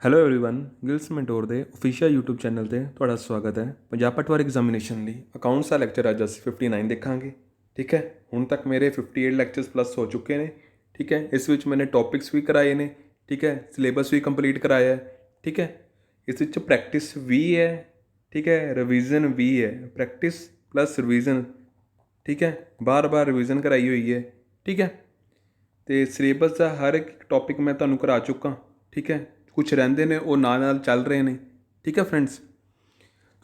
Hello everyone Giles mentor ਦੇ official YouTube channel ਤੇ ਤੁਹਾਡਾ ਸਵਾਗਤ ਹੈ। ਪੰਜਾਬ ਪਟਵਾਰੀ ਐਗਜ਼ਾਮੀਨੇਸ਼ਨ ਲਈ ਅਕਾਊਂਟਸ ਦਾ ਲੈਕਚਰ ਅੱਜ ਅਸੀਂ 59 ਦੇਖਾਂਗੇ। ਠੀਕ ਹੈ, ਹੁਣ ਤੱਕ ਮੇਰੇ 58 ਲੈਕਚਰਸ ਪਲੱਸ ਹੋ ਚੁੱਕੇ ਨੇ। ਠੀਕ ਹੈ, ਇਸ ਵਿੱਚ ਮੈंने ਟੌਪਿਕਸ ਵੀ ਕਰਾਏ ਨੇ। ਠੀਕ ਹੈ, ਸਿਲੇਬਸ ਵੀ ਕੰਪਲੀਟ ਕਰਾਇਆ ਹੈ। ਠੀਕ ਹੈ, ਇਸ ਵਿੱਚ ਪ੍ਰੈਕਟਿਸ ਵੀ ਹੈ। ਠੀਕ ਹੈ, ਰਿਵੀਜ਼ਨ ਵੀ ਹੈ। Practice plus revision. ਠੀਕ ਹੈ, ਬਾਰ-ਬਾਰ ਰਿਵੀਜ਼ਨ ਕਰਾਈ ਹੋਈ ਹੈ। ਠੀਕ ਹੈ, ਤੇ ਸਿਲੇਬਸ ਦਾ ਹਰ ਇੱਕ ਟੌਪਿਕ ਮੈਂ ਤੁਹਾਨੂੰ ਕਰਾ ਚੁੱਕਾ। ਠੀਕ ਹੈ, ਕੁਛ ਰਹਿੰਦੇ ਨੇ ਉਹ ਨਾਲ ਚੱਲ ਰਹੇ ਨੇ। ਠੀਕ ਹੈ ਫਰੈਂਡਸ,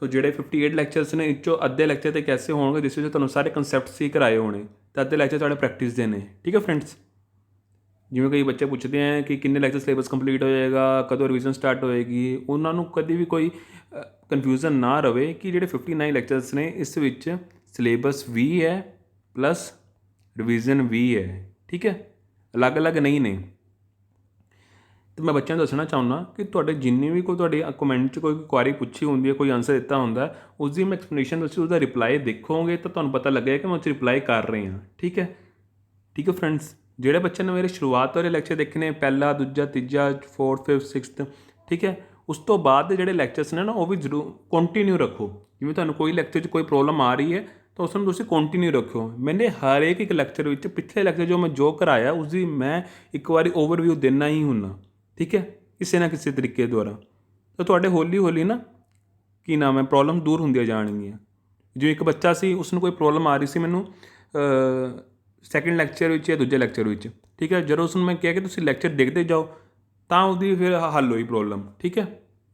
ਤੋ ਜਿਹੜੇ 58 ਲੈਕਚਰਸ ਨੇ ਇਹ 'ਚੋਂ ਅੱਧੇ ਲੈਕਚਰ ਤੇ ਕੈਸੇ ਹੋਣਗੇ ਜਿਸ ਵਿੱਚ ਤੁਹਾਨੂੰ ਸਾਰੇ ਕਨਸੈਪਟਸ ਹੀ ਕਰਾਏ ਹੋਣੇ ਅਤੇ ਅੱਧੇ ਲੈਕਚਰ ਤੁਹਾਡੇ ਪ੍ਰੈਕਟਿਸ ਦੇ ਨੇ। ਠੀਕ ਹੈ ਫਰੈਂਡਸ, ਜਿਵੇਂ ਕਈ ਬੱਚੇ ਪੁੱਛਦੇ ਹੈ ਕਿ ਕਿੰਨੇ ਲੈਕਚਰ ਸਿਲੇਬਸ ਕੰਪਲੀਟ ਹੋ ਜਾਏਗਾ, ਕਦੋਂ ਰਿਵੀਜ਼ਨ ਸਟਾਰਟ ਹੋਏਗੀ, ਉਹਨਾਂ ਨੂੰ ਕਦੇ ਵੀ ਕੋਈ ਕਨਫਿਊਜ਼ਨ ਨਾ ਰਵੇ ਕਿ ਜਿਹੜੇ 59 ਲੈਕਚਰਸ ਨੇ ਇਸ ਵਿੱਚ ਸਿਲੇਬਸ ਵੀ ਹੈ ਪਲੱਸ ਰਿਵੀਜ਼ਨ ਵੀ ਹੈ। ਠੀਕ ਹੈ, ਅਲੱਗ-ਅਲੱਗ ਨਹੀਂ ਨੇ। ਅਤੇ ਮੈਂ ਬੱਚਿਆਂ ਨੂੰ ਦੱਸਣਾ ਚਾਹੁੰਦਾ ਕਿ ਤੁਹਾਡੇ ਜਿੰਨੀ ਵੀ ਕੋਈ ਤੁਹਾਡੀ ਕਮੈਂਟ 'ਚ ਕੋਈ ਕੁਆਰੀ ਪੁੱਛੀ ਹੁੰਦੀ ਹੈ, ਕੋਈ ਆਨਸਰ ਦਿੱਤਾ ਹੁੰਦਾ, ਉਸ ਦੀ ਮੈਂ ਐਕਸਪਲੇਨੇਸ਼ਨ ਤੁਸੀਂ ਉਹਦਾ ਰਿਪਲਾਈ ਦੇਖੋਗੇ ਤਾਂ ਤੁਹਾਨੂੰ ਪਤਾ ਲੱਗੇਗਾ ਕਿ ਮੈਂ ਉਸ 'ਚ ਰਿਪਲਾਈ ਕਰ ਰਹੀ ਹਾਂ। ਠੀਕ ਹੈ, ਠੀਕ ਹੈ ਫਰੈਂਡਸ, ਜਿਹੜੇ ਬੱਚੇ ਨੇ ਮੇਰੇ ਸ਼ੁਰੂਆਤ ਵਾਲੇ ਲੈਕਚਰ ਦੇਖੇ ਨੇ, ਪਹਿਲਾ, ਦੂਜਾ, ਤੀਜਾ, 4th 5th 6th, ਠੀਕ ਹੈ, ਉਸ ਤੋਂ ਬਾਅਦ ਦੇ ਜਿਹੜੇ ਲੈਕਚਰਸ ਨੇ ਨਾ ਉਹ ਵੀ ਜ਼ਰੂਰ ਕੰਟੀਨਿਊ ਰੱਖੋ। ਜਿਵੇਂ ਤੁਹਾਨੂੰ ਕੋਈ ਲੈਕਚਰ 'ਚ ਕੋਈ ਪ੍ਰੋਬਲਮ ਆ ਰਹੀ ਹੈ ਤਾਂ ਉਸ ਨੂੰ ਤੁਸੀਂ ਕੰਟੀਨਿਊ ਰੱਖੋ। ਮੈਨੇ ਹਰ ਇੱਕ ਲੈਕਚਰ ਵਿੱਚ ਪਿਛਲੇ ਲੈਕਚਰ ਜੋ ਕਰਾਇਆ ਉਸਦੀ ਮੈਂ ਇੱਕ ਵਾਰੀ ਓਵਰਵਿਊ ਦੇਣਾ ਹੀ ਹੁੰਦਾ। ਠੀਕ ਹੈ, ਕਿਸੇ ਨਾ ਕਿਸੇ ਤਰੀਕੇ ਦੁਆਰਾ, ਤਾਂ ਤੁਹਾਡੇ ਹੌਲੀ ਹੌਲੀ ਨਾ ਕੀ ਨਾਮ ਹੈ ਪ੍ਰੋਬਲਮ ਦੂਰ ਹੁੰਦੀਆਂ ਜਾਣਗੀਆਂ। ਜਿਵੇਂ ਇੱਕ ਬੱਚਾ ਸੀ, ਉਸਨੂੰ ਕੋਈ ਪ੍ਰੋਬਲਮ ਆ ਰਹੀ ਸੀ ਮੈਨੂੰ ਸੈਕਿੰਡ ਲੈਕਚਰ ਵਿੱਚ ਜਾਂ ਦੂਜੇ ਲੈਕਚਰ ਵਿੱਚ। ਠੀਕ ਹੈ, ਜਦੋਂ ਉਸਨੂੰ ਮੈਂ ਕਿਹਾ ਕਿ ਤੁਸੀਂ ਲੈਕਚਰ ਦੇਖਦੇ ਜਾਓ ਤਾਂ ਉਹਦੀ ਫਿਰ ਹੱਲ ਹੋਈ ਪ੍ਰੋਬਲਮ। ਠੀਕ ਹੈ,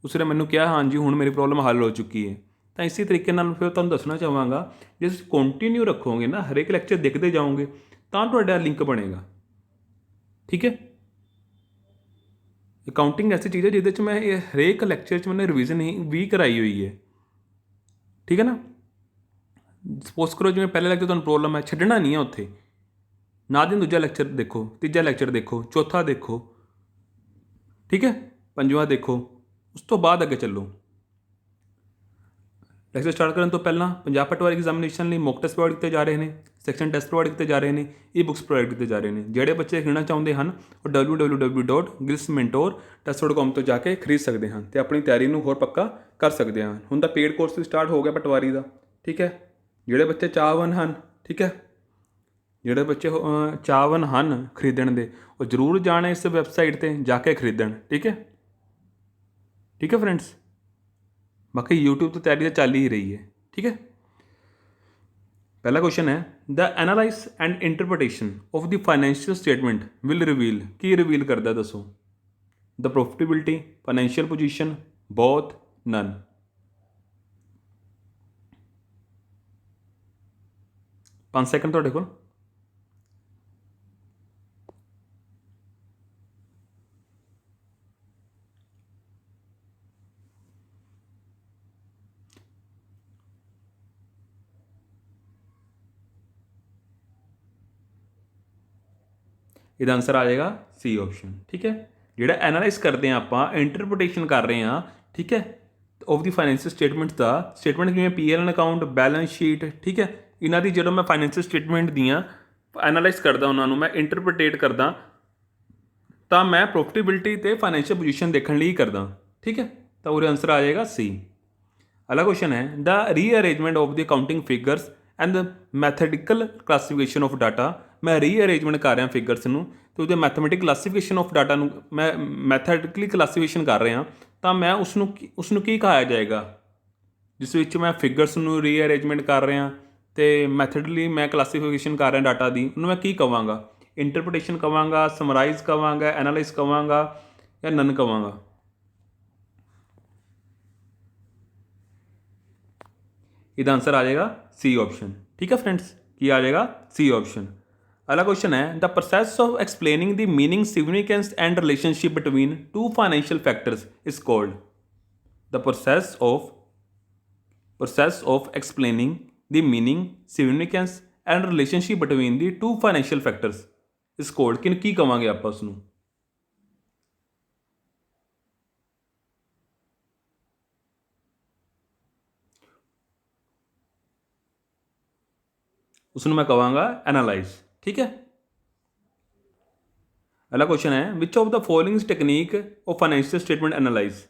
ਉਸਨੇ ਮੈਨੂੰ ਕਿਹਾ ਹਾਂਜੀ ਹੁਣ ਮੇਰੀ ਪ੍ਰੋਬਲਮ ਹੱਲ ਹੋ ਚੁੱਕੀ ਹੈ। ਤਾਂ ਇਸੇ ਤਰੀਕੇ ਨਾਲ ਫਿਰ ਤੁਹਾਨੂੰ ਦੱਸਣਾ ਚਾਹਾਂਗਾ, ਜੇ ਤੁਸੀਂ ਕੰਟੀਨਿਊ ਰੱਖੋਗੇ ਨਾ, ਹਰੇਕ ਲੈਕਚਰ ਦੇਖਦੇ ਜਾਓਗੇ ਤਾਂ ਤੁਹਾਡਾ ਲਿੰਕ ਬਣੇਗਾ। ਠੀਕ ਹੈ, ਅਕਾਊਂਟਿੰਗ ਐਸੀ ਚੀਜ਼ ਹੈ ਜਿਹਦੇ 'ਚ ਮੈਂ ਇਹ ਹਰੇਕ ਲੈਕਚਰ 'ਚ ਮੈंने ਰਿਵੀਜ਼ਨ ਹੀ ਵੀ ਕਰਾਈ ਹੋਈ ਹੈ। ਠੀਕ ਹੈ ਨਾ, ਸਪੋਜ਼ ਕਰੋ ਜਿਵੇਂ ਪਹਿਲੇ ਲੈਕਚਰ ਤੁਹਾਨੂੰ ਪ੍ਰੋਬਲਮ ਹੈ, ਛੱਡਣਾ ਨਹੀਂ ਹੈ ਉੱਥੇ, ਨਾ ਦਿਨ ਦੂਜਾ ਲੈਕਚਰ ਦੇਖੋ, ਤੀਜਾ ਲੈਕਚਰ ਦੇਖੋ, ਚੌਥਾ ਦੇਖੋ। ਠੀਕ ਹੈ, ਪੰਜਵਾਂ ਦੇਖੋ, ਉਸ ਤੋਂ ਬਾਅਦ ਅੱਗੇ ਚੱਲੋ। ਲੈਕਚਰ ਸਟਾਰਟ ਕਰਨ ਤੋਂ ਪਹਿਲਾਂ ਪੰਜਾਬ ਪਟਵਾਰੀ ਐਗਜ਼ਾਮੀਨੇਸ਼ਨ ਲਈ ਮੌਕ ਟੈਸਟ ਪ੍ਰੋਵਾਈਡ ਕੀਤੇ ਜਾ ਰਹੇ ਨੇ, ਸੈਕਸ਼ਨ ਟੈਸਟ ਪ੍ਰੋਵਾਈਡ ਕੀਤੇ ਜਾ ਰਹੇ ਨੇ, ਈ ਬੁੱਕਸ ਪ੍ਰੋਵਾਈਡ ਕੀਤੇ ਜਾ ਰਹੇ ਨੇ। ਜਿਹੜੇ ਬੱਚੇ ਖਰੀਦਣਾ ਚਾਹੁੰਦੇ ਹਨ ਉਹ www.gilsmentor.com ਤੋਂ ਜਾ ਕੇ ਖਰੀਦ ਸਕਦੇ ਹਨ ਅਤੇ ਆਪਣੀ ਤਿਆਰੀ ਨੂੰ ਹੋਰ ਪੱਕਾ ਕਰ ਸਕਦੇ ਹਨ। ਹੁਣ ਤਾਂ ਪੇਡ ਕੋਰਸ ਵੀ ਸਟਾਰਟ ਹੋ ਗਿਆ ਪਟਵਾਰੀ ਦਾ। ਠੀਕ ਹੈ, ਜਿਹੜੇ ਬੱਚੇ ਚਾਹਵਾਨ ਹਨ, ਠੀਕ ਹੈ, ਜਿਹੜੇ ਬੱਚੇ ਚਾਹਵਾਨ ਹਨ ਖਰੀਦਣ ਦੇ, ਉਹ ਜ਼ਰੂਰ ਜਾਣ ਇਸ ਵੈਬਸਾਈਟ 'ਤੇ ਜਾ ਕੇ ਖਰੀਦਣ। ਠੀਕ ਹੈ, ਠੀਕ ਹੈ ਫਰੈਂਡਸ, ਬਾਕੀ YouTube ਤੋਂ ਤਿਆਰੀ ਤਾਂ ਚੱਲ ਹੀ ਰਹੀ ਹੈ। ਠੀਕ ਹੈ, ਪਹਿਲਾ ਕੁਐਸਚਨ ਹੈ the analysis and interpretation of the financial statement will reveal. ਕੀ ਰਿਵੀਲ ਕਰਦਾ ਦੱਸੋ? The profitability, financial position, both, none. 5 second ਤੁਹਾਡੇ ਕੋਲ। ਇਹਦਾ ਆਨਸਰ ਆ ਜਾਏਗਾ ਸੀ ਆਪਸ਼ਨ। ਠੀਕ ਹੈ, ਜਿਹੜਾ ਐਨਾਲਾਈਜ਼ ਕਰਦੇ ਹਾਂ ਆਪਾਂ, ਇੰਟਰਪ੍ਰੀਟੇਸ਼ਨ ਕਰ ਰਹੇ ਹਾਂ। ਠੀਕ ਹੈ, of the financial statement the, statement ਜਿਵੇਂ PL ਅਕਾਊਂਟ, ਬੈਲੈਂਸ ਸ਼ੀਟ। ਠੀਕ ਹੈ, ਇਹਨਾਂ ਦੀ ਜਦੋਂ ਮੈਂ ਫਾਈਨੈਂਸ਼ੀਅਲ ਸਟੇਟਮੈਂਟ ਦੀਆਂ ਐਨਾਲਾਈਜ਼ ਕਰਦਾ, ਉਹਨਾਂ ਨੂੰ ਮੈਂ ਇੰਟਰਪ੍ਰੀਟੇਟ ਕਰਦਾ, ਤਾਂ ਮੈਂ ਪ੍ਰੋਫਿਟੇਬਿਲਿਟੀ ਅਤੇ ਫਾਈਨੈਂਸ਼ੀਅਲ ਪੋਜੀਸ਼ਨ ਦੇਖਣ ਲਈ ਕਰਦਾ। ਠੀਕ ਹੈ, ਤਾਂ ਉਹਦਾ ਆਨਸਰ ਆ ਜਾਏਗਾ ਸੀ। ਅਗਲਾ ਕੁਐਸਚਨ ਹੈ the rearrangement of the accounting figures and the methodical classification of data. ਮੈਂ ਰੀਅਰੇਂਜਮੈਂਟ ਕਰ ਰਿਹਾ ਫਿਗਰਸ ਨੂੰ ਅਤੇ ਉਹਦੇ ਮੈਥਮੈਟਿਕ ਕਲਾਸੀਫਿਕੇਸ਼ਨ ਆਫ ਡਾਟਾ ਨੂੰ ਮੈਂ ਮੈਥਡੀਕਲੀ ਕਲਾਸੀਫਿਕੇਸ਼ਨ ਕਰ ਰਿਹਾ, ਤਾਂ ਮੈਂ ਉਸਨੂੰ ਕੀ ਕਹਾਇਆ ਜਾਏਗਾ? ਜਿਸ ਵਿੱਚ ਮੈਂ ਫਿਗਰਸ ਨੂੰ ਰੀਅਰੇਂਜਮੈਂਟ ਕਰ ਰਿਹਾ ਅਤੇ ਮੈਥਡਲੀ ਮੈਂ ਕਲਾਸੀਫਿਕੇਸ਼ਨ ਕਰ ਰਿਹਾ ਡਾਟਾ ਦੀ, ਉਹਨੂੰ ਮੈਂ ਕੀ ਕਹਾਂਗਾ? ਇੰਟਰਪ੍ਰੀਟੇਸ਼ਨ ਕਹਾਂਗਾ, ਸਮਰਾਈਜ਼ ਕਹਾਂਗਾ, ਐਨਾਲਾਈਜ਼ ਕਹਾਂਗਾ ਜਾਂ ਨਨ ਕਹਾਂਗਾ? ਇਹਦਾ ਆਨਸਰ ਆ ਜਾਏਗਾ ਸੀ ਆਪਸ਼ਨ। ਠੀਕ ਹੈ ਫਰੈਂਡਸ, ਕੀ ਆ ਜਾਏਗਾ? ਸੀ ਆਪਸ਼ਨ। ਅਗਲਾ ਕੁਐਸਚਨ ਹੈ ਦ process of explaining the meaning, significance and relationship between two financial factors is cold. The process of explaining the meaning, significance and relationship between the two financial factors is called। ਕਿਨ ਕੀ ਕਵਾਂਗੇ ਆਪਾਂ ਉਸਨੂੰ? ਉਸਨੂੰ ਮੈਂ ਕਹਾਂਗਾ analyse. ਠੀਕ ਹੈ, अगला क्वेश्चन है which of the following technique of financial statement analyse,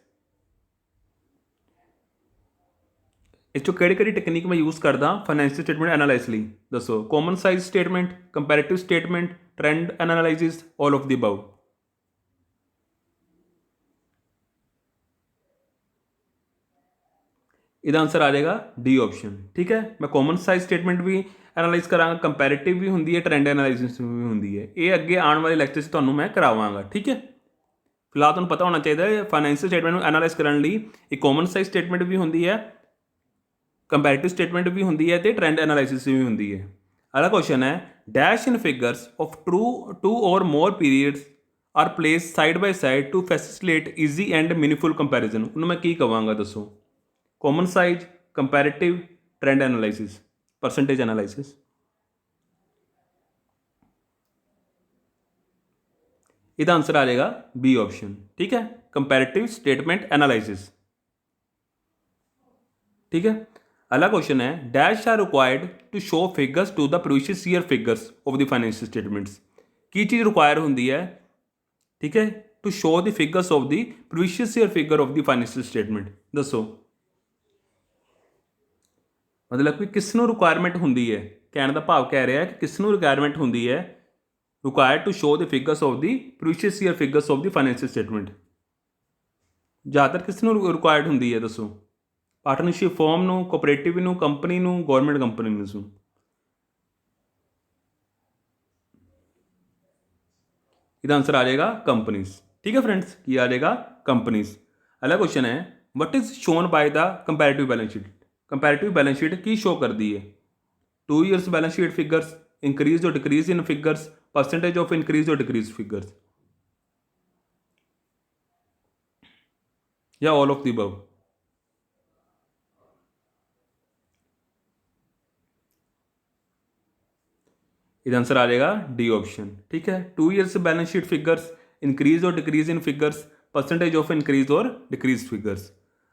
इस चो किहड़ी टेक्निक मैं यूज़ करदा फाइनेंशियल स्टेटमेंट एनालाइज लई दसो। Common size statement, comparative statement, trend analysis, all of the above. इसका आंसर आ जाएगा डी ऑप्शन। ठीक है, मैं कॉमन साइज स्टेटमेंट भी एनालाइज करांगा, कंपैरेटिव भी होंगी है, ट्रेंड एनालिसिस भी होंगी है। ये अगे आने वाले लैक्चर से तुहानूं मैं करावांगा। ठीक है, फिलहाल तुहानूं पता होना चाहिए फाइनेंशियल स्टेटमेंट एनालाइज करने लई एक कॉमन साइज स्टेटमेंट भी होंगी है, कंपैरेटिव स्टेटमेंट भी होंगी है, तो ट्रेंड एनालिसिस भी होंगी है। अगला क्वेश्चन है dash in figures of two or more periods are placed side by side to facilitate easy and meaningful comparison. उन्होंने मैं की कहांगा दसो। Common size, comparative, trend analysis, percentage analysis. इसका आंसर आ जाएगा बी ऑप्शन। ठीक है, कंपैरेटिव स्टेटमेंट एनालिसिस। ठीक है, अगला क्वेश्चन है dash are required to show figures to the previous year figures of the financial statements. की चीज़ रिक्वायर होंगी है, ठीक है, to show the figures of the previous year figure of the financial statement. दसो मतलब कि किसनों रिक्वायरमेंट होंगी है, कहने का भाव कह रहा है कि किसनों रिक्वायरमेंट होंगी है required to show the figures of the previous year figures of the financial statement. ज़्यादातर किसनों रिक्वायर्ड होंगी है दसो। पार्टनरशिप फॉर्म नूं, कोऑपरेटिव नूं, कंपनी नूं, गौरमेंट कंपनी नूं। इसका आंसर आ जाएगा कंपनीज। ठीक है फ्रेंड्स, ये आ जाएगा कंपनीज। अगला क्वेश्चन है what is shown by the comparative balance sheet. Comparative balance sheet की शो कर दी है 2 years balance sheet figures, increase or decrease in figures, percentage of increase or decrease figures, या ऑल ऑफ द अबव। इसका answer आ जाएगा D option. ठीक है, 2 years balance sheet figures, increase or decrease in figures, percentage of increase or decrease figures.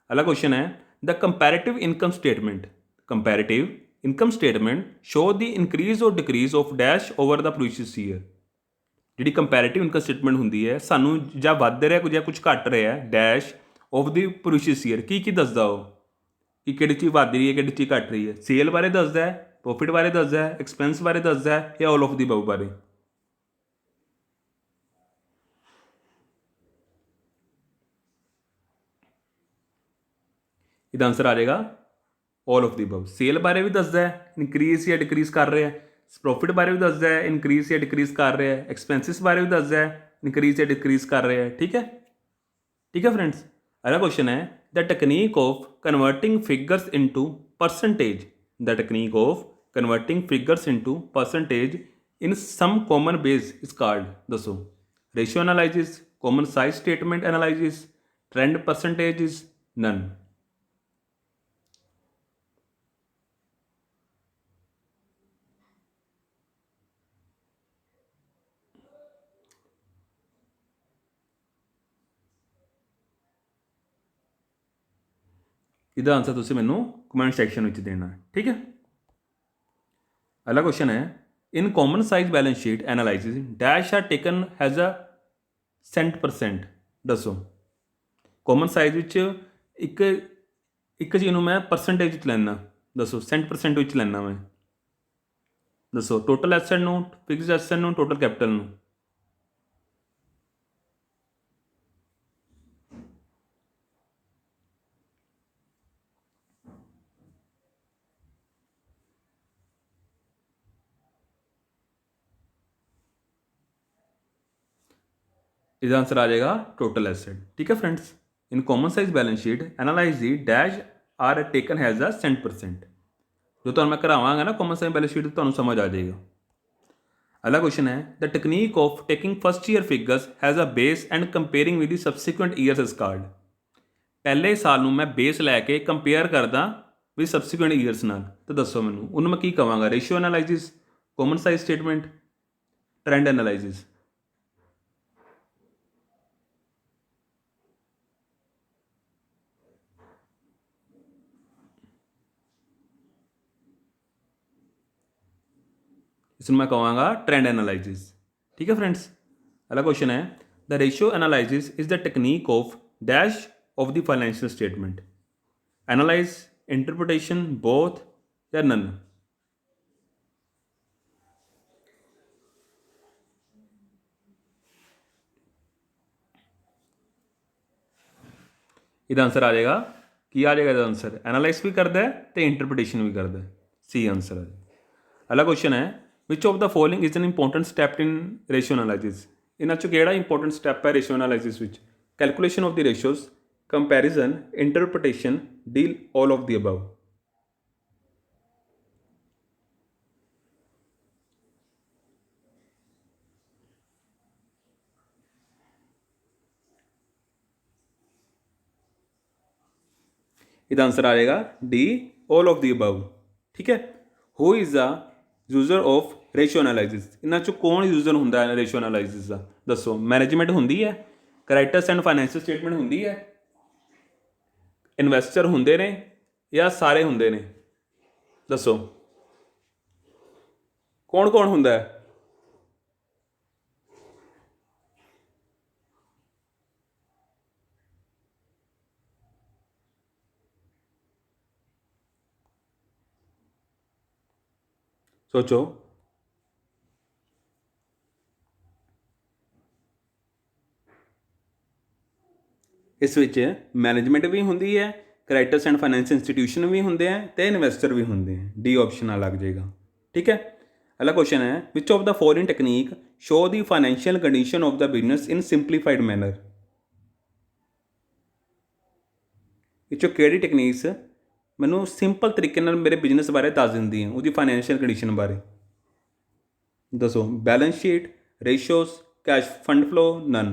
अगला question है the comparative income statement. Comparative income statement show the increase or decrease of dash over the previous year. जी comparative income statement होंगी है सानू ਜਾਂ ਵੱਧ ਰਿਹਾ ਕੁਝ ਜਾਂ ਕੁਝ ਘਟ ਰਿਹਾ dash of the previous year की दसदा हो कि किहड़ी चीज़ वध रही है, किहड़ी चीज़ घट रही है। सेल बारे दसदा है, प्रॉफिट बारे दसदा है, एक्सपेंस बारे दसदा है, या ऑल ऑफ दी अबव बारे। इसका आंसर आ जाएगा ऑल ऑफ दी अबव। सेल बारे भी दसदा है इनक्रीज या डिक्रीज कर रहा है, प्रॉफिट बारे भी दसदा है इनक्रीज या डिक्रीज कर रहा है, एक्सपेंसिस बारे भी दसदा है इनक्रीज या डिक्रीज कर रहा है। ठीक है, ठीक है फ्रेंड्स। अगला क्वेश्चन है the technique of converting figures into percentage. The technique of converting figures into percentage in some common base is called. दसो ratio analysis, common size statement analysis, trend percentage is none. इसका answer तुम मैनू comment section में देना। ठीक है, अगला question है in common size balance sheet analysis dash are taken as a %%। दसो कॉमन साइज एक एक चीज़ मैं परसेंटेज लैना, दसो %% लैना मैं। दसो टोटल एसैट नूं, फिक्स्ड एसैट नूं, टोटल कैपिटल नूं। इसका आंसर आ जाएगा टोटल एसेट। ठीक है friends, in common size balance sheet analyse the dash are taken as a %%। जो तो मैं करावांगा ना कॉमन साइज बैलेंस शीट तो समझ आ जाएगा। अगला क्वेश्चन है the technique of taking first year figures has a base and comparing with the subsequent years is called. पहले साल में मैं बेस लैके कंपेयर करदा विद सबसीक्वेंट ईयर्स नाल, तो दसो मैनू उन्होंने मैं की कहांगा। Ratio analysis, common size statement, trend analysis. इसमें मैं कहूँगा ट्रेंड एनालिसिस। ठीक है फ्रेंड्स, अगला क्वेश्चन है the ratio analysis is the technique of dash of the financial statement. Analyse, interpretation, both या नन। ਇਹਦਾ ਆंसर आ जाएगा ਕੀ ਆ ਜਾਏਗਾ ਇਹਦਾ ਆंसर एनालाइज भी करता है तो इंटरप्रिटेशन भी करता है। सी आंसर है। अगला क्वेश्चन है which of the following is an important step in ratio analysis. इन्हां चों किहड़ा इंपॉर्टेंट स्टैप है ratio analysis which. Calculation of the ratios, comparison, interpretation, deal all of the above. ਇਹਦਾ ਆंसर आ जाएगा D all of the above. ठीक है। Who is the user of ratio analysis. इन्हां चों कौन यूजर हुंदा है रेशियो एनालिसिस का दसो। मैनेजमेंट हुंदी है, क्रेडिटर्स एंड फाइनेंशियल स्टेटमेंट हुंदी है, इन्वेस्टर हुंदे ने या सारे हुंदे ने दसो कौन कौन हुंदा है। सोचो। इस विच मैनेजमेंट भी हुंदी है, क्रेडिटर्स एंड फाइनेंशियल इंस्टीट्यूशन भी होंगे हैं तो इन्वेस्टर भी होंगे हैं। डी ऑप्शन आ लग जाएगा। ठीक है। अगला क्वेश्चन है which of the following technique show the financial condition of the business in simplified manner. विचों किहड़ी टेक्निक्स मैनू सिंपल तरीके नाल मेरे बिजनेस बारे दस दिंदी हैं, उसकी फाइनेंशियल कंडीशन बारे दसो। Balance sheet, ratios, cash fund flow, none.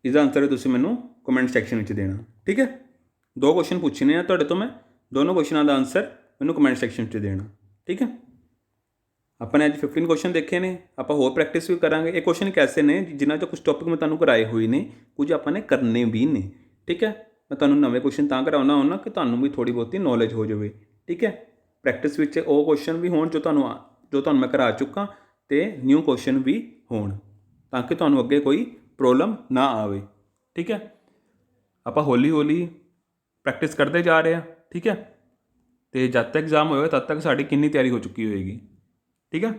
इसका आंसर तुसीं मैनू कमेंट सैक्शन में देना। ठीक है। दो क्वेश्चन पूछने हैं तुहाडे तो मैं, दोनों क्वेश्चनों का आंसर मैनू कमेंट सैक्शन में देना। ठीक है। अपने अज 15 क्वेश्चन देखे ने, आप होर प्रैक्टिस भी करांगे। ये क्वेश्चन एक ऐसे ने जिन्हां चों कुछ टॉपिक मैं तुहानूं कराए हुए ने, कुछ आपने करने भी ने। ठीक है। मैं तुहानूं नवे क्वेश्चन तां कराउंदा हुंदा कि तुहानूं भी थोड़ी बहुती नॉलेज हो जाए। ठीक है। प्रैक्टिस विच वो क्वेश्चन भी होण जो तुहानूं मैं करा चुका ते न्यू क्वेश्चन भी होण ताकि तुहानूं अगे कोई प्रॉब्लम ना आवे। ठीक है। आप हौली हौली प्रैक्टिस करते जा रहे हैं। ठीक है। तो जब तक एग्जाम होएगा तब तक साड़ी कितनी तैयारी हो चुकी होएगी। ठीक है।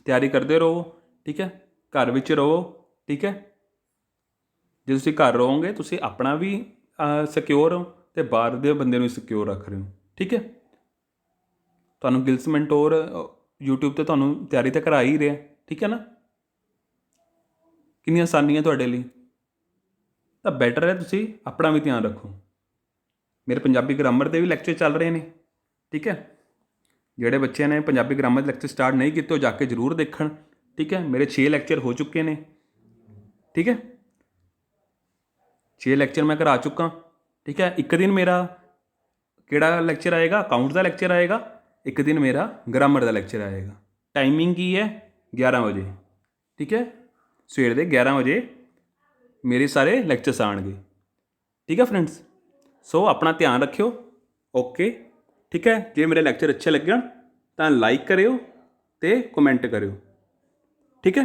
तैयारी करते रहो। ठीक है। घर विच रहो। ठीक है। जो तुसीं घर रहोगे तुसीं अपना भी सिक्योर हो तो बाहर दे बंदे नूं सिक्योर रख रहे हो। ठीक है। तुहानूं गिल्स मैंटोर यूट्यूब ते तुहानूं तैयारी तो करा ही रहा। ठीक है ना। कितनी आसानी है तुहाडे लई। तो बैटर है तुसीं अपना भी ध्यान रखो। मेरे पंजाबी ग्रामर के भी लैक्चर चल रहे हैं। ठीक है। जोड़े बच्चे ने पंजाबी ग्रामर के लैक्चर स्टार्ट नहीं किए जाके जरूर देखण। ठीक है। मेरे 6 लैक्चर हो चुके हैं। ठीक है। 6 लैक्चर मैं करा चुका। ठीक है। एक दिन मेरा किहड़ा लैक्चर आएगा, अकाउंट का लैक्चर आएगा। एक दिन मेरा ग्रामर का लैक्चर आएगा। टाइमिंग की है 11 बजे। ठीक है। सवेर के 11 बजे मेरे सारे लैक्चर्स आएंगे। ठीक है फ्रेंड्स। सो अपना ध्यान रखियो। ओके। ठीक है। जे मेरे लैक्चर अच्छे लगन तो लाइक करियो तो कमेंट करियो। ठीक है।